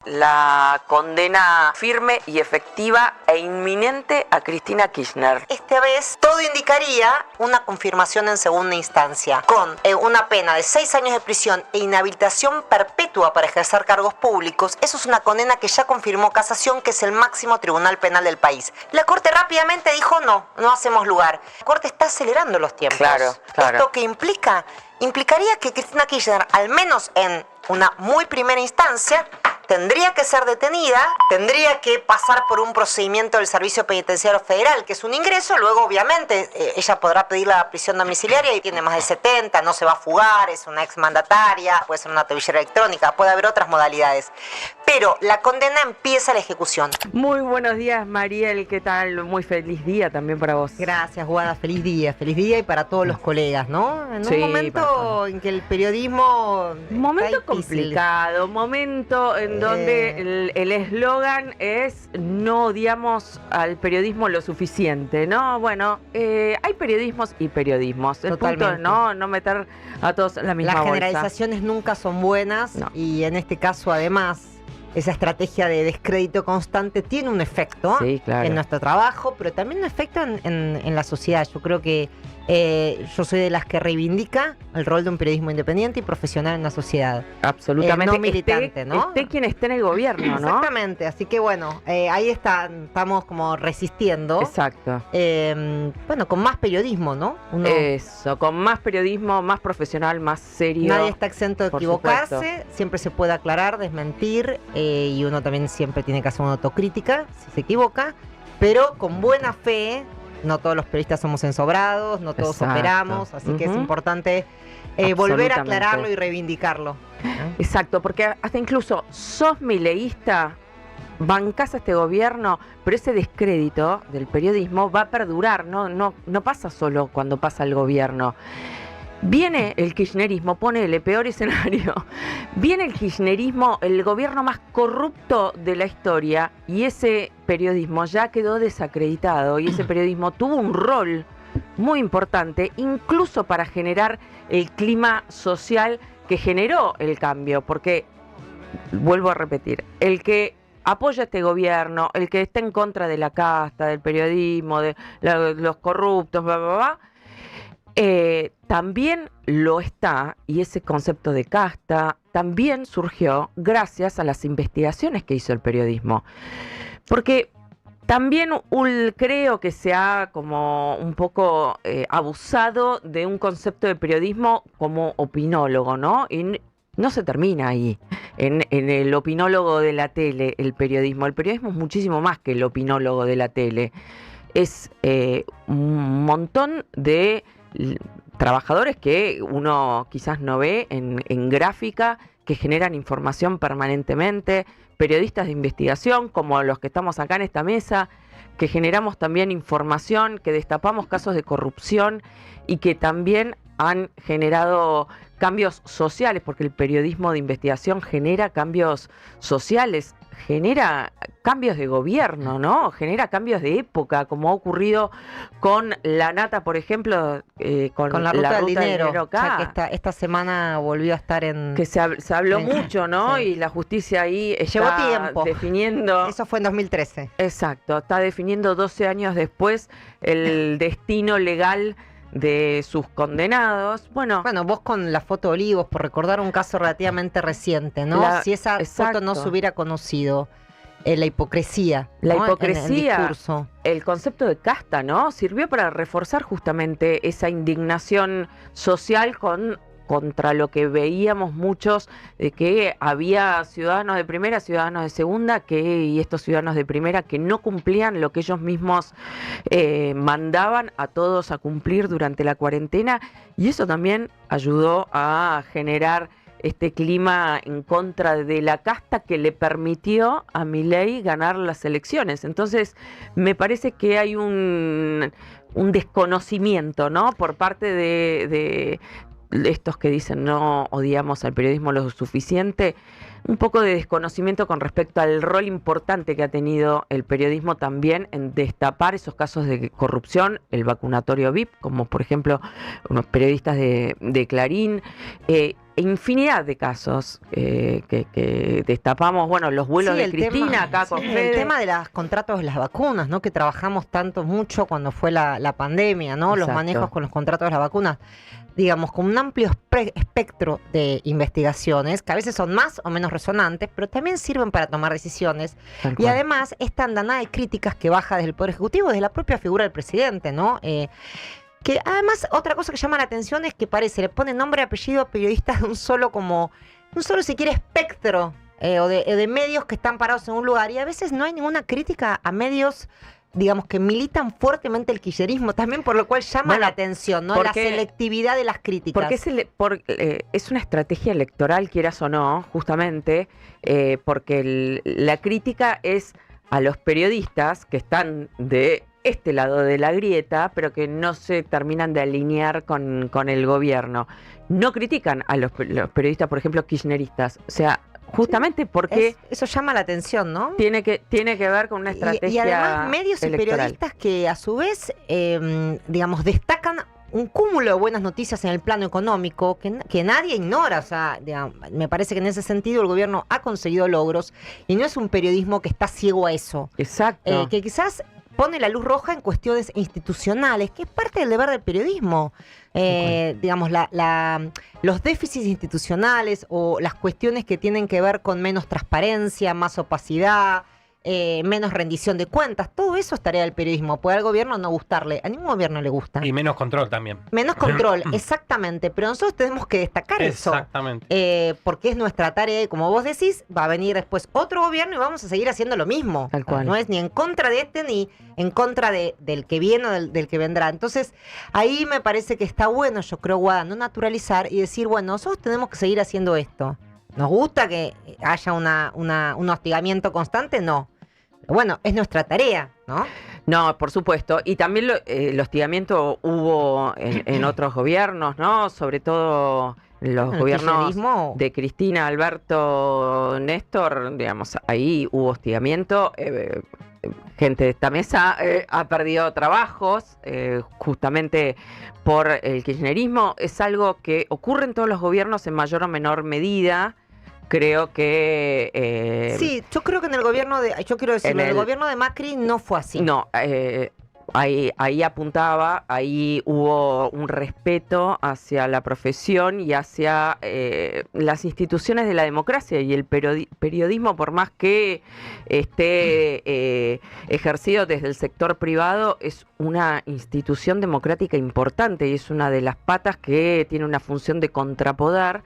La condena firme y efectiva e inminente a Cristina Kirchner. Esta vez todo indicaría una confirmación en segunda instancia, con una pena de 6 años de prisión e inhabilitación perpetua para ejercer cargos públicos. Eso es una condena que ya confirmó Casación, que es el máximo tribunal penal del país. La Corte rápidamente dijo no hacemos lugar. La Corte está acelerando los tiempos. Claro. ¿Esto qué implica? Implicaría que Cristina Kirchner, al menos en una muy primera instancia, tendría que ser detenida, tendría que pasar por un procedimiento del Servicio Penitenciario Federal, que es un ingreso. Luego, obviamente, ella podrá pedir la prisión domiciliaria y tiene más de 70, no se va a fugar, es una exmandataria, puede ser una tobillera electrónica, puede haber otras modalidades. Pero la condena empieza la ejecución. Muy buenos días, Mariel, ¿qué tal? Muy feliz día también para vos. Gracias, Guada, feliz día y para todos los colegas, ¿no? En Sí, un momento en que el periodismo... Momento complicado, momento en donde el eslogan es no odiamos al periodismo lo suficiente, ¿no? Bueno, hay periodismos y periodismos. El Totalmente. punto es no meter a todos en la misma Las bolsa. generalizaciones nunca son buenas, No. y en este caso, además, esa estrategia de descrédito constante tiene un efecto Sí, claro. en nuestro trabajo, pero también un efecto en la sociedad. Yo creo que yo soy de las que reivindica el rol de un periodismo independiente y profesional en la sociedad. Absolutamente. No militante, ¿no? Esté quien esté en el gobierno, ¿no? Exactamente, así que bueno, ahí estamos como resistiendo. Exacto. Bueno, con más periodismo, ¿no? Eso, con más periodismo, más profesional, más serio. Nadie está exento de por equivocarse, supuesto. siempre se puede aclarar, desmentir, y uno también siempre tiene que hacer una autocrítica si se equivoca, pero con buena fe. No todos los periodistas somos ensobrados, no todos Exacto. operamos, así que es Ujú. importante volver a Absolutamente. aclararlo y reivindicarlo. Exacto, porque hasta incluso sos mileísta, bancás a este gobierno, pero ese descrédito del periodismo va a perdurar, no pasa solo cuando pasa el gobierno. Viene el kirchnerismo, ponele peor escenario, viene el kirchnerismo, el gobierno más corrupto de la historia, y ese periodismo ya quedó desacreditado, y ese periodismo tuvo un rol muy importante, incluso para generar el clima social que generó el cambio, porque, vuelvo a repetir, el que apoya este gobierno, el que está en contra de la casta, del periodismo, de los corruptos, bla, bla, bla, también lo está, y ese concepto de casta también surgió gracias a las investigaciones que hizo el periodismo. Porque también creo que se ha como un poco abusado de un concepto de periodismo como opinólogo, ¿no? Y no se termina ahí, en el opinólogo de la tele, el periodismo. El periodismo es muchísimo más que el opinólogo de la tele. Es un montón de trabajadores que uno quizás no ve en gráfica, que generan información permanentemente, periodistas de investigación como los que estamos acá en esta mesa, que generamos también información, que destapamos casos de corrupción y que también han generado cambios sociales, porque el periodismo de investigación genera cambios sociales, genera cambios de gobierno, ¿no? Genera cambios de época, como ha ocurrido con La Nata, por ejemplo, con la ruta del dinero acá. ya que esta semana volvió a estar en... Que se habló Sí. mucho, ¿no? Sí. Y la justicia ahí Llevó está tiempo. definiendo... Eso fue en 2013. Exacto, está definiendo 12 años después el destino legal de sus condenados. Bueno, Bueno, vos con la foto de Olivos, por recordar un caso relativamente reciente, ¿no? Si esa foto no se hubiera conocido, la hipocresía. la ¿no? hipocresía, en el discurso. el concepto de casta, ¿no? Sirvió para reforzar justamente esa indignación social contra lo que veíamos muchos, de que había ciudadanos de primera, ciudadanos de segunda, y estos ciudadanos de primera que no cumplían lo que ellos mismos mandaban a todos a cumplir durante la cuarentena, y eso también ayudó a generar este clima en contra de la casta que le permitió a Milei ganar las elecciones. Entonces, me parece que hay un desconocimiento, ¿no? Por parte de estos que dicen no odiamos al periodismo lo suficiente, un poco de desconocimiento con respecto al rol importante que ha tenido el periodismo también en destapar esos casos de corrupción, el vacunatorio VIP, como por ejemplo unos periodistas de Clarín, infinidad de casos que destapamos, bueno, los vuelos de Cristina acá con Fede. El tema de los contratos de las vacunas, ¿no? Que trabajamos mucho cuando fue la pandemia, ¿no? Los manejos con los contratos de las vacunas, digamos, con un amplio espectro de investigaciones, que a veces son más o menos resonantes, pero también sirven para tomar decisiones. Y además, esta andanada de críticas que baja desde el Poder Ejecutivo, desde la propia figura del presidente, ¿no? Que además, otra cosa que llama la atención es que le pone nombre y apellido a periodistas de un solo, si quiere, espectro o de medios que están parados en un lugar. Y a veces no hay ninguna crítica a medios, digamos, que militan fuertemente el kirchnerismo, también por lo cual llama la atención, ¿no? La selectividad de las críticas. Porque es una estrategia electoral, quieras o no, justamente, porque la crítica es a los periodistas que están de este lado de la grieta, pero que no se terminan de alinear con el gobierno. No critican a los periodistas, por ejemplo, kirchneristas. O sea, justamente porque eso llama la atención, ¿no? Tiene que ver con una estrategia y además medios electoral. Y periodistas que a su vez, digamos, destacan un cúmulo de buenas noticias en el plano económico que nadie ignora. O sea, digamos, me parece que en ese sentido el gobierno ha conseguido logros y no es un periodismo que está ciego a eso. Exacto. Que quizás pone la luz roja en cuestiones institucionales, que es parte del deber del periodismo. Digamos, los déficits institucionales o las cuestiones que tienen que ver con menos transparencia, más opacidad, menos rendición de cuentas, todo eso es tarea del periodismo. Puede al gobierno no gustarle, a ningún gobierno le gusta. Y menos control también. Menos control, exactamente, pero nosotros tenemos que destacar eso. Exactamente. Porque es nuestra tarea y como vos decís, va a venir después otro gobierno y vamos a seguir haciendo lo mismo. Tal cual. No es ni en contra de este ni en contra del que viene o del que vendrá. Entonces, ahí me parece que está bueno, yo creo, Guada, no naturalizar y decir, bueno, nosotros tenemos que seguir haciendo esto. ¿Nos gusta que haya un hostigamiento constante? No. Pero bueno, es nuestra tarea, ¿no? No, por supuesto. Y también el hostigamiento hubo en otros gobiernos, ¿no? Sobre todo los gobiernos de Cristina, Alberto, Néstor, digamos, ahí hubo hostigamiento. Gente de esta mesa ha perdido trabajos justamente por el kirchnerismo. Es algo que ocurre en todos los gobiernos en mayor o menor medida. Creo que... sí, yo creo que en el gobierno de... Yo quiero decirlo, en el gobierno de Macri no fue así. No, ahí apuntaba, ahí hubo un respeto hacia la profesión y hacia las instituciones de la democracia, y el periodismo, por más que esté ejercido desde el sector privado, es una institución democrática importante y es una de las patas que tiene una función de contrapoder.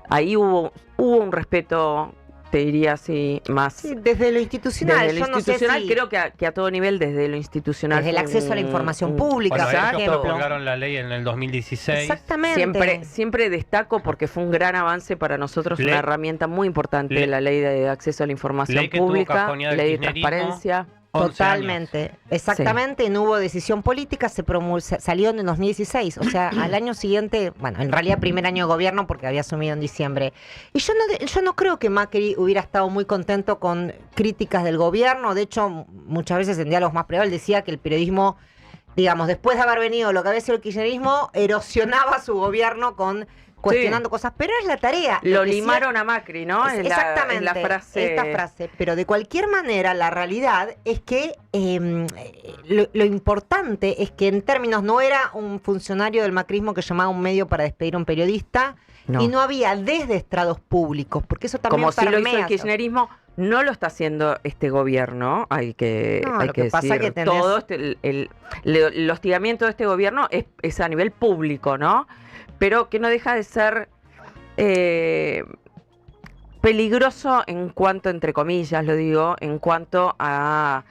Ahí hubo un respeto, te diría así, más... Sí, desde lo institucional. Desde lo institucional, creo que a todo nivel, desde lo institucional. Desde el acceso a la información pública, bueno, ellos promulgaron la ley en el 2016. Exactamente. Siempre destaco porque fue un gran avance para nosotros, una herramienta muy importante, la ley de acceso a la información pública, ley de transparencia. Totalmente, exactamente, sí. No hubo decisión política, salió en el 2016, o sea, al año siguiente, bueno, en realidad primer año de gobierno porque había asumido en diciembre. Y yo no creo que Macri hubiera estado muy contento con críticas del gobierno. De hecho, muchas veces en diálogos más privados decía que el periodismo, digamos, después de haber venido lo que había sido el kirchnerismo, erosionaba su gobierno cuestionando cosas, pero es la tarea. Lo limaron a Macri, ¿no? Exactamente, esta frase. Pero de cualquier manera, la realidad es que lo importante es que en términos no era un funcionario del macrismo que llamaba a un medio para despedir a un periodista, y no había desde estrados públicos, porque eso también como si lo hizo el kirchnerismo. No lo está haciendo este gobierno, hay que decir. Pasa que todo el hostigamiento de este gobierno es a nivel público, ¿no? Pero que no deja de ser peligroso en cuanto, entre comillas lo digo, en cuanto a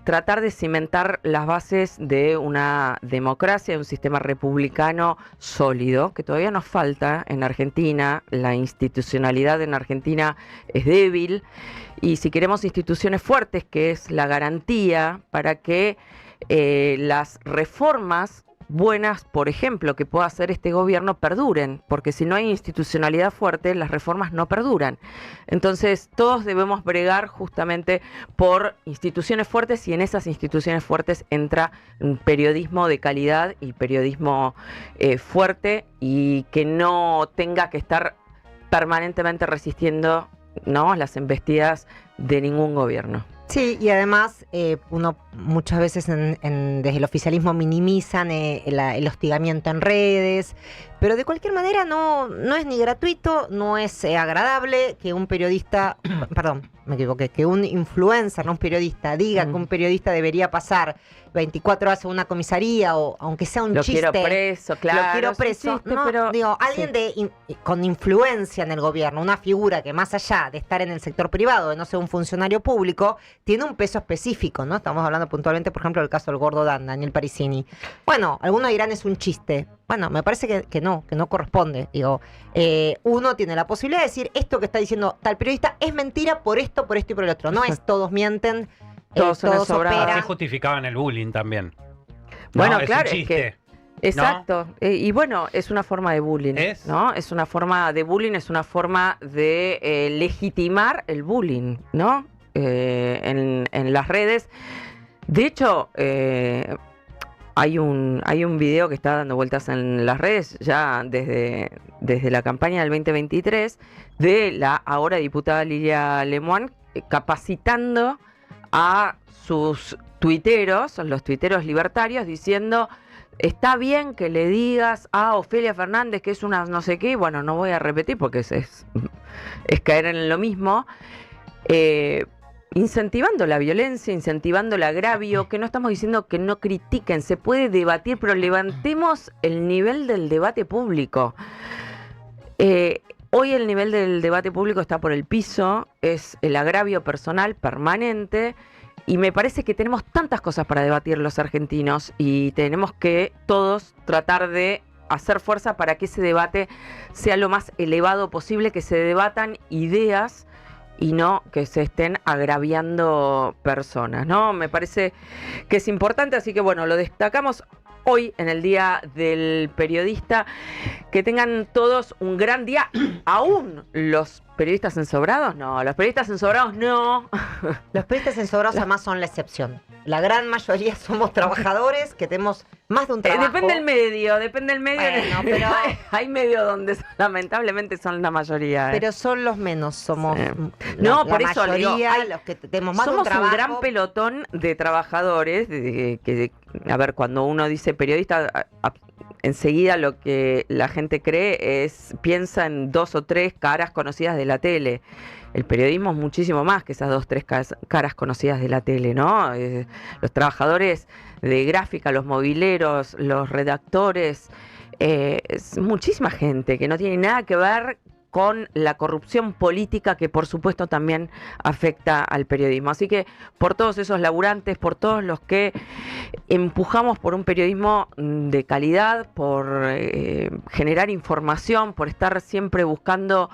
tratar de cimentar las bases de una democracia, de un sistema republicano sólido, que todavía nos falta en Argentina. La institucionalidad en Argentina es débil, y si queremos instituciones fuertes, que es la garantía para que las reformas buenas, por ejemplo, que pueda hacer este gobierno perduren, porque si no hay institucionalidad fuerte, las reformas no perduran. Entonces, todos debemos bregar justamente por instituciones fuertes, y en esas instituciones fuertes entra un periodismo de calidad y periodismo fuerte, y que no tenga que estar permanentemente resistiendo, ¿no?, las embestidas de ningún gobierno. Sí, y además uno muchas veces desde el oficialismo minimizan el hostigamiento en redes, pero de cualquier manera no es ni gratuito, no es agradable que un periodista, perdón, me equivoqué, que un influencer, no un periodista, diga que un periodista debería pasar 24 horas en una comisaría, o aunque sea un chiste. Lo quiero preso, claro. Lo quiero preso. Chiste, no, pero, digo, alguien con influencia en el gobierno, una figura que más allá de estar en el sector privado, de no ser un funcionario público, tiene un peso específico, ¿no? Estamos hablando puntualmente, por ejemplo, del caso del gordo Daniel Parisini. Bueno, algunos dirán es un chiste. Bueno, me parece que no corresponde. Digo, uno tiene la posibilidad de decir esto que está diciendo tal periodista es mentira por esto y por el otro. No es todos mienten. Todos operan. Así justificaban el bullying también. Bueno, no, claro, es un chiste. Exacto. ¿No? Y bueno, es una forma de bullying. ¿No? Es una forma de bullying, es una forma de legitimar el bullying, ¿no? En las redes. De hecho, hay un video que está dando vueltas en las redes ya desde la campaña del 2023 de la ahora diputada Lilia Lemoine, capacitando a sus tuiteros, los tuiteros libertarios, diciendo: está bien que le digas a Ofelia Fernández que es una no sé qué. Bueno, no voy a repetir porque es caer en lo mismo. Incentivando la violencia, incentivando el agravio, que no estamos diciendo que no critiquen, se puede debatir, pero levantemos el nivel del debate público. Hoy el nivel del debate público está por el piso, es el agravio personal permanente, y me parece que tenemos tantas cosas para debatir los argentinos, y tenemos que todos tratar de hacer fuerza para que ese debate sea lo más elevado posible, que se debatan ideas y no que se estén agraviando personas, ¿no? Me parece que es importante, así que bueno, lo destacamos hoy en el Día del Periodista. Que tengan todos un gran día. ¿Aún los periodistas ensobrados? No, los periodistas ensobrados no. Los periodistas ensobrados además son la excepción. La gran mayoría somos trabajadores que tenemos más de un trabajo. Depende del medio. Bueno, pero hay medios donde lamentablemente son la mayoría. Pero son los menos, somos no, por eso mayoría, digo, los que tenemos más de un somos trabajo. Un gran pelotón de trabajadores que a ver, cuando uno dice periodista, enseguida lo que la gente piensa en 2 o 3 caras conocidas de la tele. El periodismo es muchísimo más que esas 2 o 3 caras conocidas de la tele, ¿no? Los trabajadores de gráfica, los mobileros, los redactores, es muchísima gente que no tiene nada que ver con la corrupción política, que por supuesto también afecta al periodismo. Así que por todos esos laburantes, por todos los que empujamos por un periodismo de calidad, por generar información, por estar siempre buscando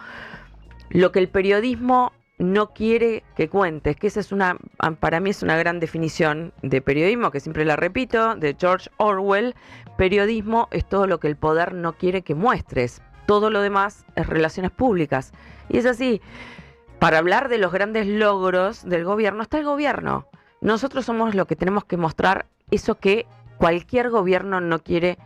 lo que el periodismo no quiere que cuentes, que esa para mí es una gran definición de periodismo, que siempre la repito, de George Orwell. Periodismo es todo lo que el poder no quiere que muestres. Todo lo demás es relaciones públicas. Y es así. Para hablar de los grandes logros del gobierno, está el gobierno. Nosotros somos los que tenemos que mostrar eso que cualquier gobierno no quiere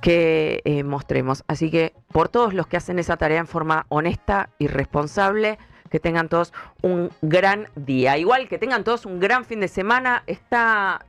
que mostremos. Así que por todos los que hacen esa tarea en forma honesta y responsable, que tengan todos un gran día. Igual que tengan todos un gran fin de semana. Ya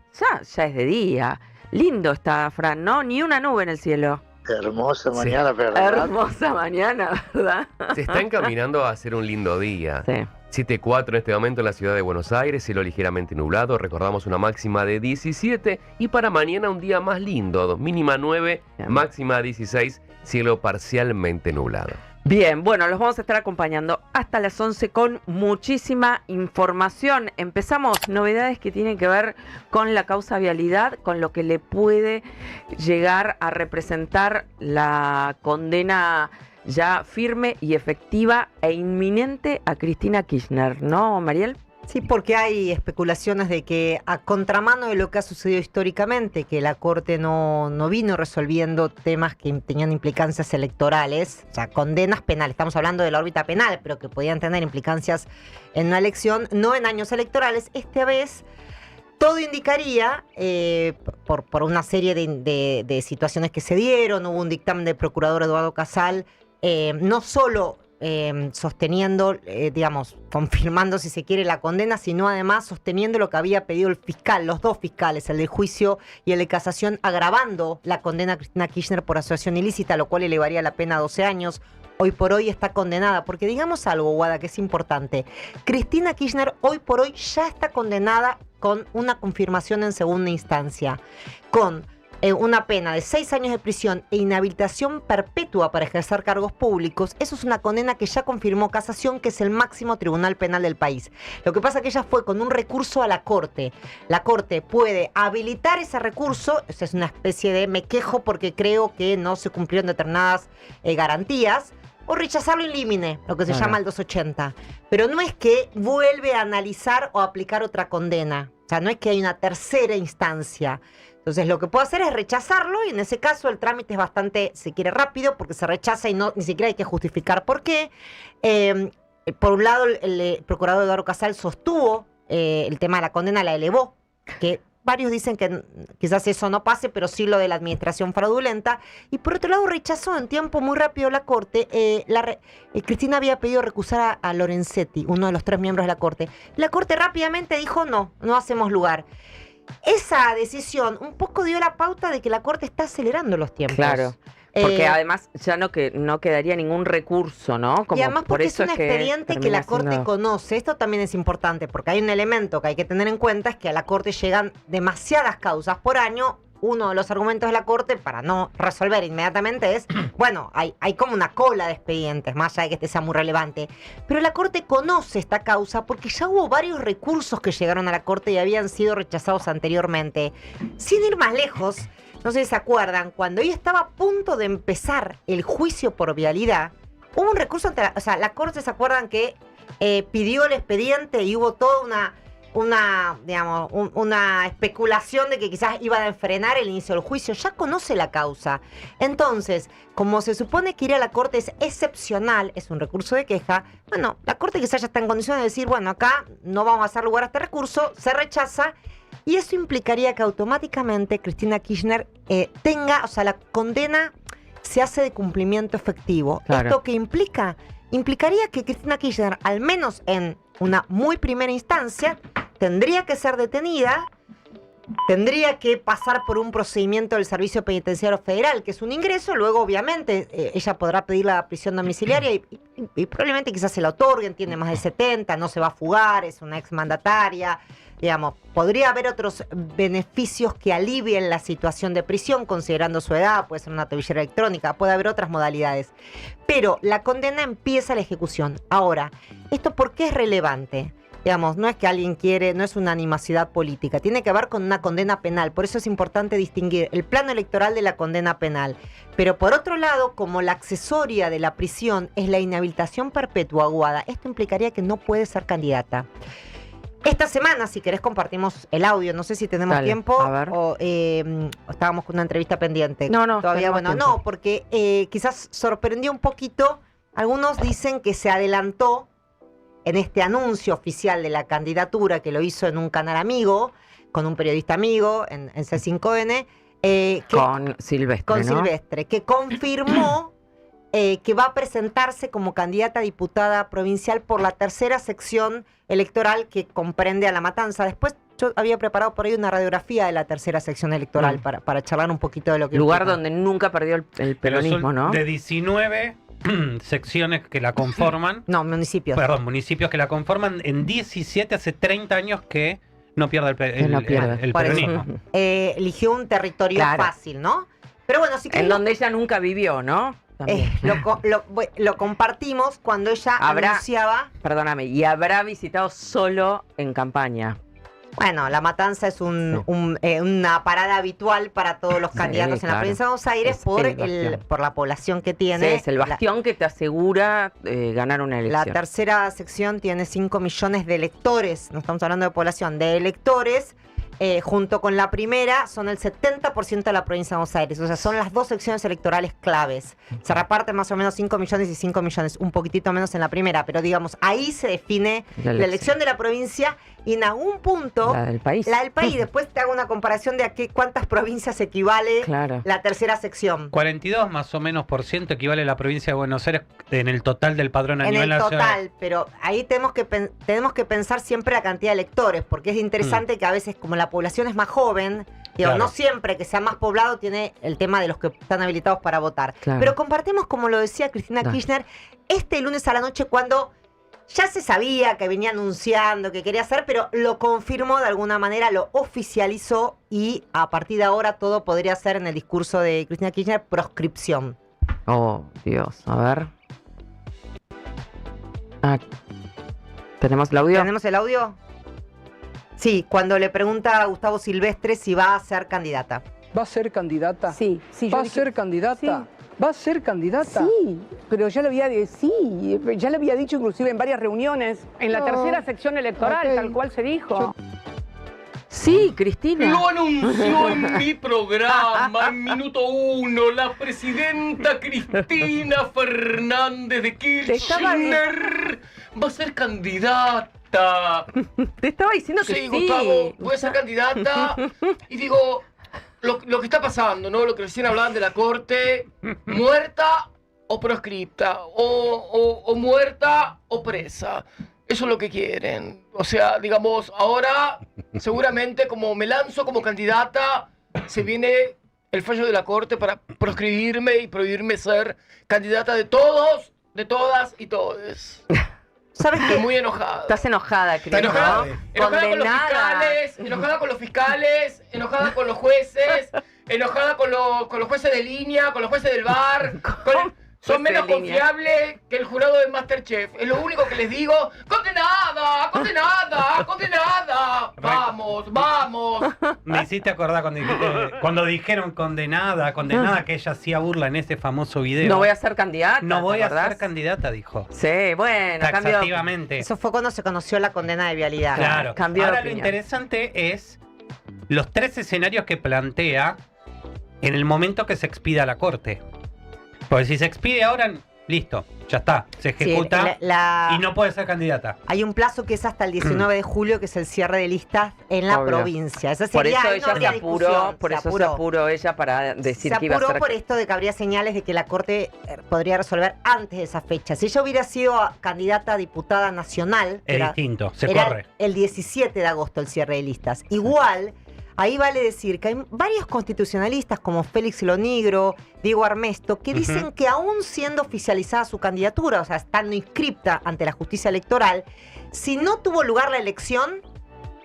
es de día. Lindo está, Fran, ¿no? Ni una nube en el cielo. Hermosa mañana, ¿verdad? Hermosa mañana, ¿verdad? Se está encaminando a ser un lindo día. Sí. 7:04 en este momento en la ciudad de Buenos Aires, cielo ligeramente nublado, recordamos una máxima de 17, y para mañana un día más lindo, mínima 9, Bien. Máxima 16, cielo parcialmente nublado. Bien, bueno, los vamos a estar acompañando hasta las 11 con muchísima información. Empezamos novedades que tienen que ver con la causa vialidad, con lo que le puede llegar a representar la condena ya firme y efectiva e inminente a Cristina Kirchner, ¿no, Mariel? Sí, porque hay especulaciones de que a contramano de lo que ha sucedido históricamente, que la Corte no vino resolviendo temas que tenían implicancias electorales, o sea, condenas penales, estamos hablando de la órbita penal, pero que podían tener implicancias en una elección, no en años electorales. Esta vez todo indicaría, por una serie de situaciones que se dieron, hubo un dictamen del procurador Eduardo Casal, no solo sosteniendo, digamos, confirmando si se quiere la condena, sino además sosteniendo lo que había pedido el fiscal, los dos fiscales, el de juicio y el de casación, agravando la condena a Cristina Kirchner por asociación ilícita, lo cual elevaría la pena a 12 años. Hoy por hoy está condenada, porque digamos algo, Guada, que es importante. Cristina Kirchner hoy por hoy ya está condenada con una confirmación en segunda instancia, con una pena de 6 años de prisión e inhabilitación perpetua para ejercer cargos públicos. Eso es una condena que ya confirmó Casación, que es el máximo tribunal penal del país. Lo que pasa es que ella fue con un recurso a la Corte. La Corte puede habilitar ese recurso, es una especie de me quejo porque creo que no se cumplieron determinadas garantías, o rechazarlo in limine, lo que se llama el 280. Pero no es que vuelve a analizar o aplicar otra condena. O sea, no es que hay una tercera instancia. Entonces, lo que puedo hacer es rechazarlo, y en ese caso el trámite es bastante, se quiere rápido, porque se rechaza y ni siquiera hay que justificar por qué. Por un lado, el procurador Eduardo Casal sostuvo el tema de la condena, la elevó, que varios dicen que quizás eso no pase, pero sí lo de la administración fraudulenta. Y por otro lado, rechazó en tiempo muy rápido la Corte. Cristina había pedido recusar a Lorenzetti, uno de los 3 miembros de la Corte. La Corte rápidamente dijo no hacemos lugar. Esa decisión un poco dio la pauta de que la Corte está acelerando los tiempos. Claro. Porque además ya no quedaría ningún recurso, ¿no? Y además porque es un expediente que la Corte conoce. Esto también es importante, porque hay un elemento que hay que tener en cuenta, es que a la Corte llegan demasiadas causas por año. Uno de los argumentos de la Corte para no resolver inmediatamente es, bueno, hay como una cola de expedientes, más allá de que este sea muy relevante. Pero la Corte conoce esta causa porque ya hubo varios recursos que llegaron a la Corte y habían sido rechazados anteriormente. Sin ir más lejos, no sé si se acuerdan, cuando ella estaba a punto de empezar el juicio por vialidad, hubo un recurso ante la Corte, ¿se acuerdan que pidió el expediente y hubo toda una especulación de que quizás iba a frenar el inicio del juicio? Ya conoce la causa. Entonces, como se supone que ir a la Corte es excepcional, es un recurso de queja, bueno, la Corte quizás ya está en condiciones de decir, bueno, acá no vamos a hacer lugar a este recurso, se rechaza, y eso implicaría que automáticamente Cristina Kirchner la condena se hace de cumplimiento efectivo. Claro. ¿Esto qué implica? Implicaría que Cristina Kirchner, al menos en una muy primera instancia, tendría que ser detenida, tendría que pasar por un procedimiento del Servicio Penitenciario Federal, que es un ingreso. Luego, obviamente, ella podrá pedir la prisión domiciliaria y probablemente quizás se la otorguen, tiene más de 70, no se va a fugar, es una exmandataria. Digamos, podría haber otros beneficios que alivien la situación de prisión, considerando su edad, puede ser una tobillera electrónica, puede haber otras modalidades. Pero la condena empieza la ejecución. Ahora, ¿esto por qué es relevante? Digamos, no es que alguien quiere, no es una animosidad política, tiene que ver con una condena penal. Por eso es importante distinguir el plano electoral de la condena penal. Pero por otro lado, como la accesoria de la prisión es la inhabilitación perpetua aguada, esto implicaría que no puede ser candidata. Esta semana, si querés, compartimos el audio. No sé si tenemos tiempo o estábamos con una entrevista pendiente. No. Todavía, bueno, tiempo. No, porque quizás sorprendió un poquito. Algunos dicen que se adelantó en este anuncio oficial de la candidatura, que lo hizo en un canal amigo, con un periodista amigo, en C5N. Con Silvestre, Con Silvestre, que confirmó que va a presentarse como candidata a diputada provincial por la tercera sección electoral que comprende a La Matanza. Después yo había preparado por ahí una radiografía de la tercera sección electoral para charlar un poquito de lo que... Lugar donde nunca perdió el peronismo, ¿no? De 19 secciones que la conforman... No, municipios. Perdón, municipios que la conforman, en 17 hace 30 años que no pierde el peronismo. Eligió un territorio fácil, ¿no? Pero bueno, sí que... En donde ella nunca vivió, ¿no? Lo compartimos cuando ella anunciaba... Perdóname, y habrá visitado solo en campaña. Bueno, La Matanza es una parada habitual para todos los candidatos en la provincia de Buenos Aires por la población que tiene. Sí, es el bastión que te asegura ganar una elección. La tercera sección tiene 5 millones de electores, no estamos hablando de población, de electores. Junto con la primera, son el 70% de la provincia de Buenos Aires. O sea, son las dos secciones electorales claves. Se reparten más o menos 5 millones y 5 millones, un poquitito menos en la primera, pero digamos, ahí se define la elección de la provincia y en algún punto la del país. Después te hago una comparación de a cuántas provincias equivale la tercera sección. 42 más o menos por ciento equivale la provincia de Buenos Aires en el total del padrón a nivel nacional. En el total, pero ahí tenemos que pensar siempre la cantidad de electores, porque es interesante que a veces, como la población es más joven, no siempre que sea más poblado tiene el tema de los que están habilitados para votar. Claro. Pero compartimos, como lo decía Cristina Kirchner, este lunes a la noche cuando ya se sabía que venía anunciando que quería hacer, pero lo confirmó de alguna manera, lo oficializó y a partir de ahora todo podría ser en el discurso de Cristina Kirchner proscripción. Oh, Dios, a ver. ¿Tenemos el audio? ¿Tenemos el audio? Sí, cuando le pregunta a Gustavo Silvestre si va a ser candidata. ¿Va a ser candidata? Sí. ¿Va a ser candidata? Sí. ¿Va a ser candidata? Sí, pero ya lo había dicho inclusive en varias reuniones, en la tercera sección electoral, tal cual se dijo. Sí, Cristina. Lo anunció en mi programa, en minuto 1, la presidenta Cristina Fernández de Kirchner va a ser candidata. Te estaba diciendo que sí. Gustavo, voy a ser candidata. Y digo, lo que está pasando, ¿no? Lo que recién hablaban de la corte, muerta o proscripta, o muerta o presa. Eso es lo que quieren. O sea, digamos, ahora seguramente como me lanzo como candidata, se viene el fallo de la corte para proscribirme y prohibirme ser candidata de todos, de todas y todes. ¿Sabes qué? Estoy muy enojada. Estás enojada, Cristina. Enojada con los fiscales, enojada con los jueces, enojada con los jueces de línea, con los jueces del bar. Son menos confiables que el jurado de MasterChef. Es lo único que les digo. ¡Condenada! ¡Condenada! ¡Condenada! ¡Vamos! ¡Vamos! Me hiciste acordar cuando dijeron condenada, que ella hacía burla en ese famoso video. No voy a ser candidata. No voy a ser candidata, dijo. Sí, bueno, taxativamente. Eso fue cuando se conoció la condena de vialidad. Claro. Ahora lo interesante es los 3 escenarios que plantea en el momento que se expida la corte. Porque si se expide ahora, listo, ya está, se ejecuta y no puede ser candidata. Hay un plazo que es hasta el 19 de julio, que es el cierre de listas en la provincia. Esa sería, por eso ella se apuró ella para decir que iba a ser. Se apuró por esto de que habría señales de que la Corte podría resolver antes de esa fecha. Si ella hubiera sido candidata a diputada nacional, es distinto, se corre. El 17 de agosto el cierre de listas. Igual. Ahí vale decir que hay varios constitucionalistas como Félix Lonigro, Diego Armesto, que dicen que aún siendo oficializada su candidatura, o sea, estando inscripta ante la justicia electoral, si no tuvo lugar la elección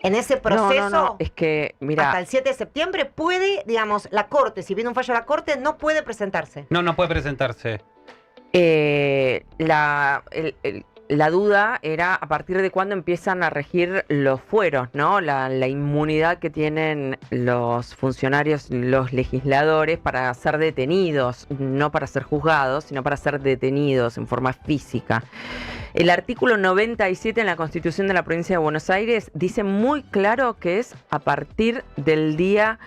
en ese proceso, es que, mira, hasta el 7 de septiembre puede, digamos, la Corte, si viene un fallo de la Corte, no puede presentarse. No puede presentarse. La duda era a partir de cuándo empiezan a regir los fueros, ¿no? La inmunidad que tienen los funcionarios, los legisladores para ser detenidos, no para ser juzgados, sino para ser detenidos en forma física. El artículo 97 en la Constitución de la Provincia de Buenos Aires dice muy claro que es a partir del día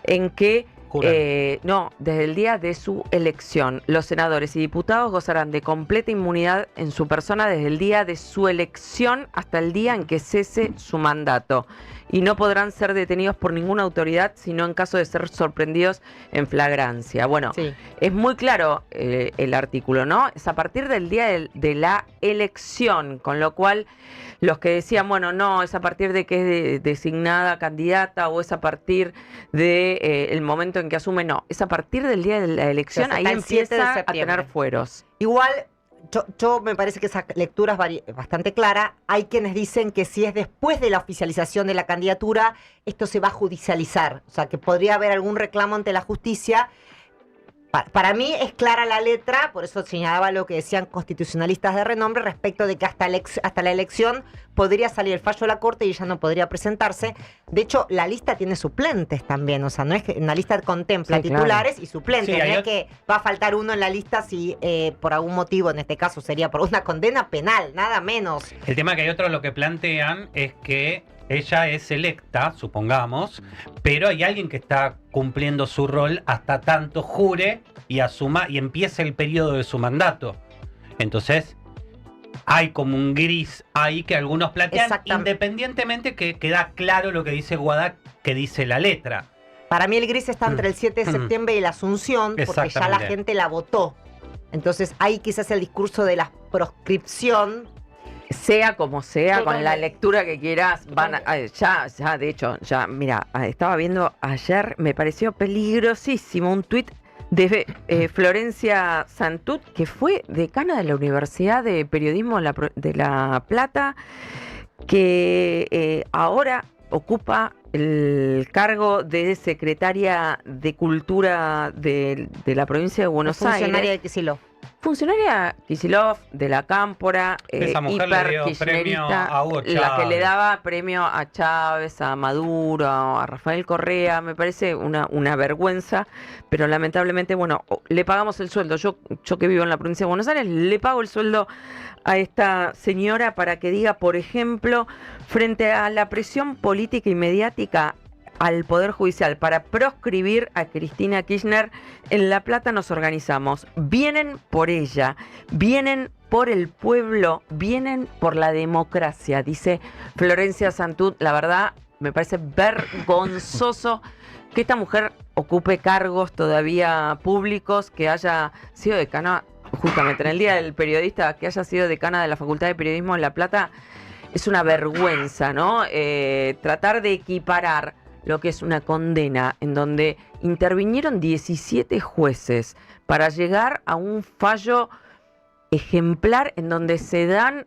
en que desde el día de su elección. Los senadores y diputados gozarán de completa inmunidad en su persona desde el día de su elección hasta el día en que cese su mandato. Y no podrán ser detenidos por ninguna autoridad, sino en caso de ser sorprendidos en flagrancia. Bueno, es muy claro el artículo, ¿no? Es a partir del día de la elección, con lo cual los que decían, bueno, no, es a partir de que es designada candidata o es a partir de el momento en que asume, no, es a partir del día de la elección, ahí empieza a tener fueros. Igual, yo me parece que esa lectura es bastante clara. Hay quienes dicen que si es después de la oficialización de la candidatura, esto se va a judicializar. O sea, que podría haber algún reclamo ante la justicia. Para mí es clara la letra, por eso señalaba lo que decían constitucionalistas de renombre respecto de que hasta la elección podría salir el fallo de la Corte y ella no podría presentarse. De hecho, la lista tiene suplentes también, o sea, no es que una lista contempla Sí, titulares claro. y suplentes, Sí, no es que va a faltar uno en la lista si por algún motivo, en este caso sería por una condena penal, nada menos. El tema que hay otros lo que plantean es que ella es electa, supongamos, pero hay alguien que está cumpliendo su rol hasta tanto jure y asuma y empiece el periodo de su mandato. Entonces, hay como un gris ahí que algunos plantean, Exactamente. independientemente que queda claro lo que dice Guada, que dice la letra. Para mí el gris está entre el 7 de septiembre y la Asunción, porque ya la Exactamente. gente la votó. Entonces ahí quizás el discurso de la proscripción. Sea como sea, con la Totalmente. lectura que quieras, ya, de hecho, ya, mira, estaba viendo ayer, me pareció peligrosísimo un tuit de Florencia Santut, que fue decana de la Universidad de Periodismo de La Plata, que ahora ocupa el cargo de secretaria de Cultura de la provincia de Buenos Aires. Funcionaria de Kicillof. Funcionaria Kicillof de la Cámpora, Esa mujer le dio premio a Hugo la que Chávez. le daba premio a Chávez, a Maduro, a Rafael Correa. Me parece una vergüenza, pero lamentablemente, bueno, le pagamos el sueldo. Yo que vivo en la provincia de Buenos Aires, le pago el sueldo a esta señora para que diga, por ejemplo, frente a la presión política y mediática al Poder Judicial para proscribir a Cristina Kirchner, en La Plata nos organizamos. Vienen por ella, vienen por el pueblo, vienen por la democracia, dice Florencia Santut. La verdad, me parece vergonzoso que esta mujer ocupe cargos todavía públicos, que haya sido decana, justamente en el Día del Periodista, que haya sido decana de la Facultad de Periodismo en La Plata. Es una vergüenza, ¿no? Tratar de equiparar lo que es una condena en donde intervinieron 17 jueces para llegar a un fallo ejemplar en donde se dan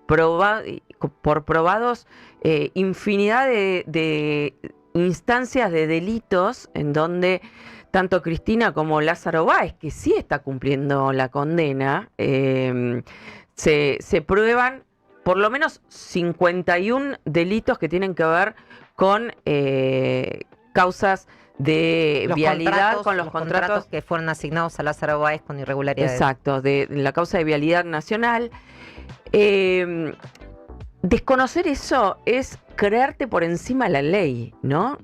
por probados infinidad de instancias de delitos en donde tanto Cristina como Lázaro Báez, que sí está cumpliendo la condena, se prueban por lo menos 51 delitos que tienen que ver con causas de vialidad, con los contratos que fueron asignados a Lázaro Báez con irregularidades. Exacto, de la causa de vialidad nacional. Desconocer eso es creerte por encima de la ley, ¿no?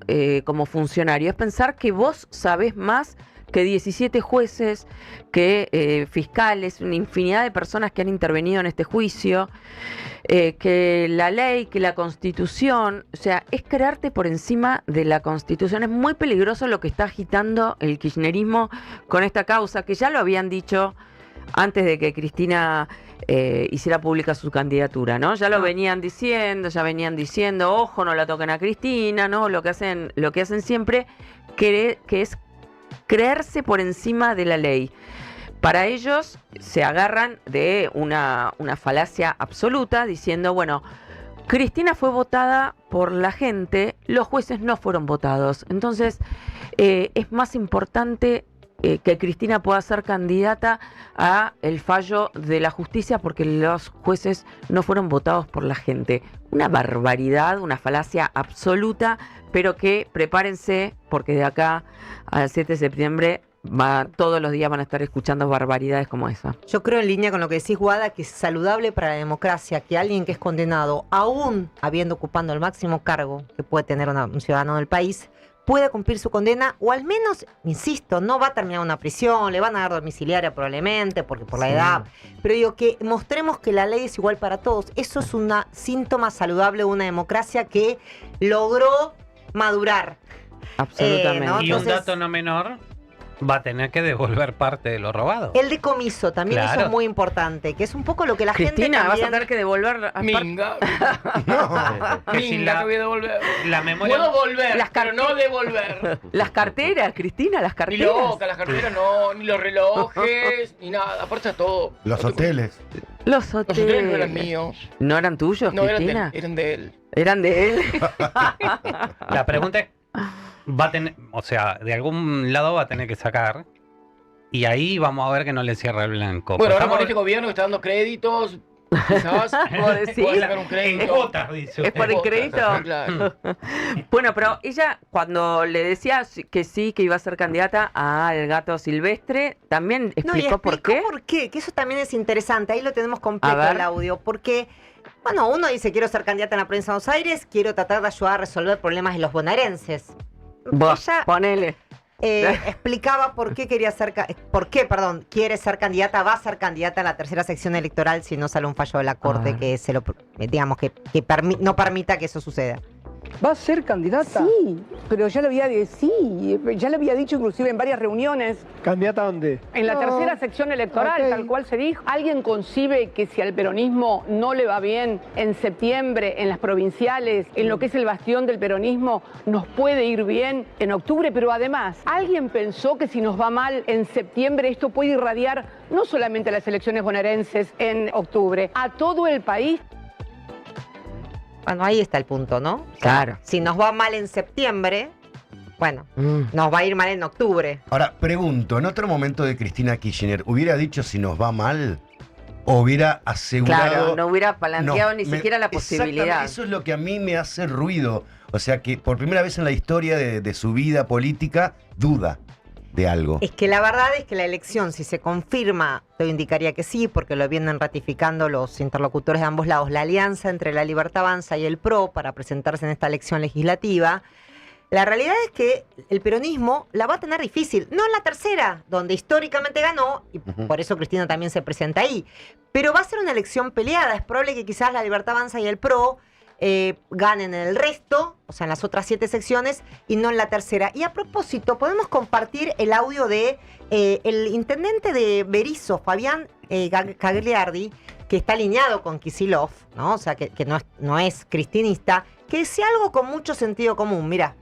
Como funcionario, es pensar que vos sabés más que 17 jueces, que fiscales, una infinidad de personas que han intervenido en este juicio, que la ley, que la Constitución, o sea, es crearte por encima de la Constitución. Es muy peligroso lo que está agitando el kirchnerismo con esta causa, que ya lo habían dicho antes de que Cristina hiciera pública su candidatura, ¿no? Ya lo venían diciendo, ojo, no la toquen a Cristina, ¿no? Lo que hacen siempre, que es creerse por encima de la ley. Para ellos se agarran de una falacia absoluta diciendo, bueno, Cristina fue votada por la gente, los jueces no fueron votados. Entonces es más importante que Cristina pueda ser candidata a el fallo de la justicia porque los jueces no fueron votados por la gente. Una barbaridad, una falacia absoluta, pero que prepárense porque de acá al 7 de septiembre todos los días van a estar escuchando barbaridades como esa. Yo creo, en línea con lo que decís, Guada, que es saludable para la democracia que alguien que es condenado, aún habiendo ocupado el máximo cargo que puede tener un ciudadano del país, pueda cumplir su condena, o al menos, insisto, no va a terminar una prisión, le van a dar domiciliaria probablemente, porque por la edad, pero digo que mostremos que la ley es igual para todos. Eso es un síntoma saludable de una democracia que logró madurar. Absolutamente. ¿no? Y un Entonces, dato no menor, va a tener que devolver parte de lo robado. el decomiso también, Claro. eso es muy importante, que es un poco lo que la gente Cristina, vas a también... tener que devolver Minga. Que si Minga la- que voy a devolver. La memoria... Puedo volver, Las pero no devolver. las carteras, Cristina, las Ni carteras. loca, las carteras no, ni los relojes, ni nada. Aparte está todo. Los hoteles. Los Los hoteles no eran hoteles. míos. ¿No eran tuyos, No, Cristina? eran de él. Eran de él. La pregunta es, va a tener, o sea, de algún lado va a tener que sacar y ahí vamos a ver que no le cierra el blanco. Bueno, ahora Estamos- con este gobierno que está dando créditos, quizás ¿Vos decís? puede sacar un en crédito. cuotas, dice ¿Es usted. por el crédito? Claro. Bueno, pero ella cuando le decía que sí, que iba a ser candidata al gato silvestre, también No, y explicó por qué. por qué, que eso también es interesante. Ahí lo tenemos completo A ver. el audio, porque, bueno, uno dice, quiero ser candidata en la provincia de Buenos Aires, quiero tratar de ayudar a resolver problemas de los bonaerenses. Vos, Ella ponele. explicaba por qué quiere ser candidata, va a ser candidata a la tercera sección electoral si no sale un fallo de la Corte Ah. que se lo, digamos, que no permita que eso suceda. ¿Va a ser candidata? Sí, pero ya lo había dicho inclusive en varias reuniones. ¿Candidata a dónde? En la tercera sección electoral, ok. tal cual se dijo. ¿Alguien concibe que si al peronismo no le va bien en septiembre, en las provinciales, en lo que es el bastión del peronismo, nos puede ir bien en octubre? Pero además, ¿alguien pensó que si nos va mal en septiembre, esto puede irradiar no solamente a las elecciones bonaerenses en octubre, a todo el país? Bueno, ahí está el punto, ¿no? O sea, Claro. Si nos va mal en septiembre, bueno, Mm. nos va a ir mal en octubre. Ahora, pregunto, ¿en otro momento de Cristina Kirchner hubiera dicho si nos va mal? ¿O hubiera asegurado? Claro, no hubiera planteado No, ni me- siquiera la Exactamente, posibilidad. eso es lo que a mí me hace ruido. O sea, que por primera vez en la historia de su vida política, duda de algo. Es que la verdad es que la elección, si se confirma, yo indicaría que sí, porque lo vienen ratificando los interlocutores de ambos lados, la alianza entre la Libertad Avanza y el PRO para presentarse en esta elección legislativa. La realidad es que el peronismo la va a tener difícil, no en la tercera, donde históricamente ganó, y por eso Cristina también se presenta ahí, pero va a ser una elección peleada. Es probable que quizás la Libertad Avanza y el PRO ganen en el resto, o sea, en las otras 7 secciones, y no en la tercera. Y a propósito, podemos compartir el audio de el intendente de Berisso, Fabián Cagliardi, que está alineado con Kicillof, ¿no? O sea, que no es cristinista, que decía algo con mucho sentido común. Mira.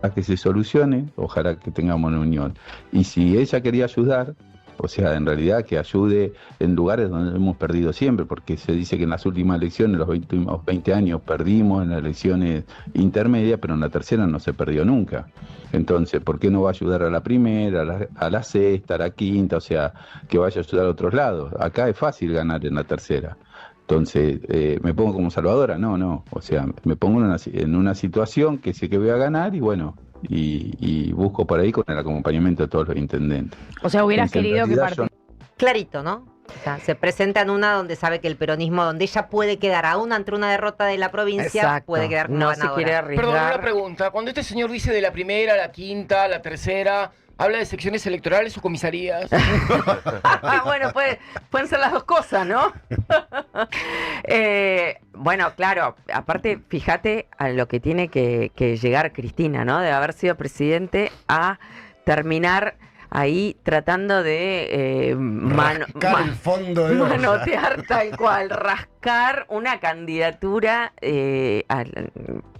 A que se solucione, ojalá que tengamos una unión. Y si ella quería ayudar, o sea, en realidad que ayude en lugares donde hemos perdido siempre, porque se dice que en las últimas elecciones, los últimos 20 años, perdimos en las elecciones intermedias, pero en la tercera no se perdió nunca. Entonces, ¿por qué no va a ayudar a la primera, a la sexta, a la quinta? O sea, que vaya a ayudar a otros lados. Acá es fácil ganar en la tercera. Entonces, ¿me pongo como salvadora? No. O sea, me pongo en una situación que sé que voy a ganar y bueno, y busco por ahí con el acompañamiento de todos los intendentes. O sea, hubieras Entonces, en querido que realidad, Clarito, ¿no? O sea, se presenta en una donde sabe que el peronismo, donde ella puede quedar aún ante una derrota de la provincia, Exacto. puede quedar como No se ganadora. quiere Perdón, una arriesgar. pregunta. Cuando este señor dice de la primera, la quinta, la tercera, ¿habla de secciones electorales o comisarías? Bueno, pueden ser las dos cosas, ¿no? Bueno, claro, aparte, fíjate a lo que tiene que llegar Cristina, ¿no? De haber sido presidente a terminar ahí tratando de Rascar el fondo de olla. manotear tal cual, rascar una candidatura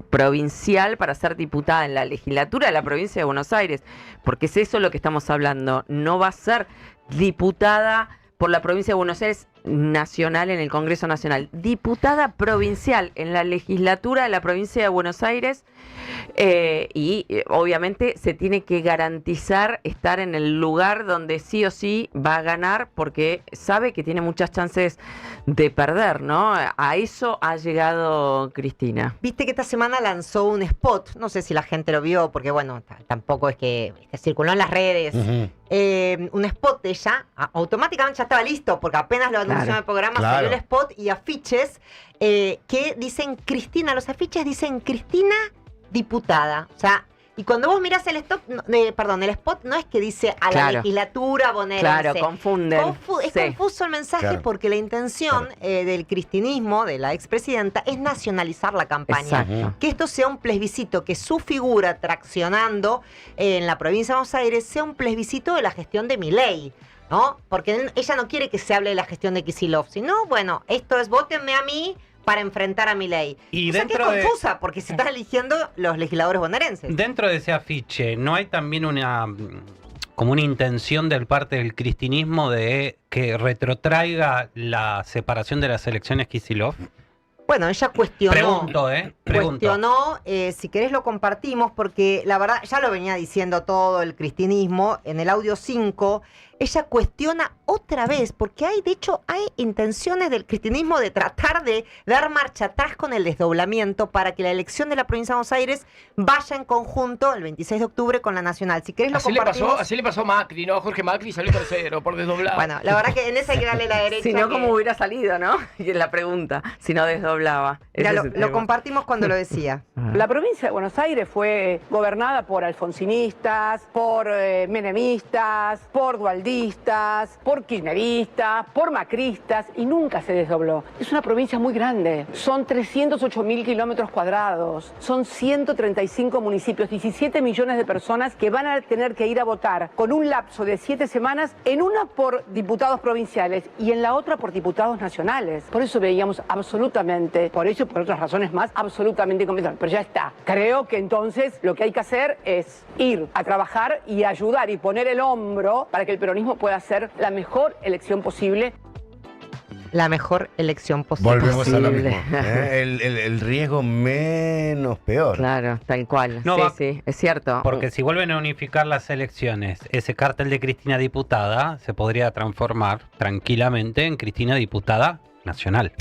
provincial para ser diputada en la legislatura de la provincia de Buenos Aires, porque es eso lo que estamos hablando, no va a ser diputada por la provincia de Buenos Aires nacional en el Congreso Nacional, diputada provincial en la legislatura de la provincia de Buenos Aires, y obviamente se tiene que garantizar estar en el lugar donde sí o sí va a ganar, porque sabe que tiene muchas chances de perder, ¿no? A eso ha llegado Cristina. Viste que esta semana lanzó un spot, no sé si la gente lo vio, porque bueno, tampoco es que circuló en las redes. Ujú. Un spot de ella, automáticamente ya estaba listo, porque apenas lo anunció Claro. en el programa, Claro. salió el spot y afiches que dicen Cristina, los afiches dicen Cristina diputada. O sea, y cuando vos mirás el spot, el spot no es que dice a la Claro. legislatura bonaerense. Claro, confunden. Es Sí. confuso el mensaje Claro. porque la intención del cristinismo, de la expresidenta, es nacionalizar la campaña. Exacto. Que esto sea un plebiscito, que su figura traccionando en la provincia de Buenos Aires sea un plebiscito de la gestión de Milei, ¿no? Porque ella no quiere que se hable de la gestión de Kicillof, sino, bueno, esto es vótenme a mí para enfrentar a Milei. Y O sea que es dentro de- confusa, porque se están eligiendo los legisladores bonaerenses. Dentro de ese afiche, ¿no hay también como una intención del parte del cristinismo de que retrotraiga la separación de las elecciones Kicillof? Bueno, ella cuestionó. Pregunto. Cuestionó, si querés lo compartimos, porque la verdad ya lo venía diciendo todo el cristinismo. En el audio 5, ella cuestiona otra vez, porque de hecho hay intenciones del cristianismo de tratar de dar marcha atrás con el desdoblamiento para que la elección de la provincia de Buenos Aires vaya en conjunto el 26 de octubre con la nacional. Si querés lo compartimos. Así le pasó a Macri, ¿no? Jorge Macri salió tercero por desdoblado. Bueno, la verdad que en esa hay que darle la derecha. Si no, ¿cómo hubiera salido, no? Y en la pregunta, si no desdoblaba. Ya lo compartimos cuando lo decía. La provincia de Buenos Aires fue gobernada por alfonsinistas, por menemistas, por dualdistas, por kirchneristas, por macristas y nunca se desdobló. Es una provincia muy grande. Son 308.000 kilómetros cuadrados. Son 135 municipios, 17 millones de personas que van a tener que ir a votar con un lapso de 7 semanas, en una por diputados provinciales y en la otra por diputados nacionales. Por eso veíamos absolutamente, por eso y por otras razones más, absolutamente convencidos. Pero ya está. Creo que entonces lo que hay que hacer es ir a trabajar y ayudar y poner el hombro para que el peronismo pueda hacer la mejor elección posible. La mejor elección posible. Volvemos a lo mismo. El riesgo menos peor. Claro, tal cual. No, sí, es cierto. Porque si vuelven a unificar las elecciones, ese cártel de Cristina diputada se podría transformar tranquilamente en Cristina diputada nacional.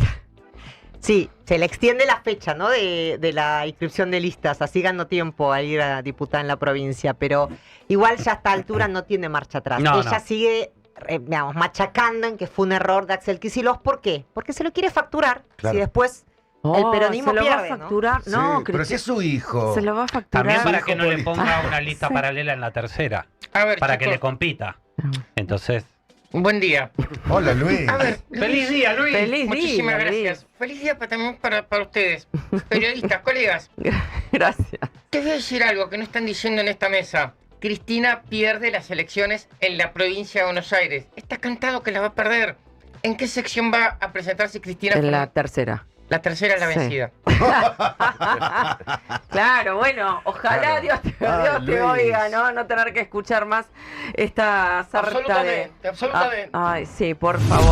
Sí, se le extiende la fecha, ¿no? De la inscripción de listas, así ganó tiempo a ir a diputada en la provincia, pero igual ya a esta altura no tiene marcha atrás. Ella sigue, digamos, machacando en que fue un error de Axel Kicillof. ¿Por qué? Porque se lo quiere facturar. Claro. Si después el peronismo se lo pierde, va a facturar, Sí, ¿no? pero si es su hijo. Se lo va a facturar. También para hijo que no le político. ponga una lista paralela en la tercera. A ver, Para que chicos, le compita. Entonces, buen día. Hola, Luis. A ver, feliz día, Luis. Feliz muchísimas día, gracias. Feliz día también para ustedes, periodistas, colegas. Gracias. Te voy a decir algo que no están diciendo en esta mesa. Cristina pierde las elecciones en la provincia de Buenos Aires. Está cantado que la va a perder. ¿En qué sección va a presentarse Cristina? En la tercera. La tercera es la Sí. vencida. Claro, bueno, ojalá Claro. Dios te Luis. oiga, ¿no? No tener que escuchar más esta sarta de... Absolutamente. Ay, sí, por favor.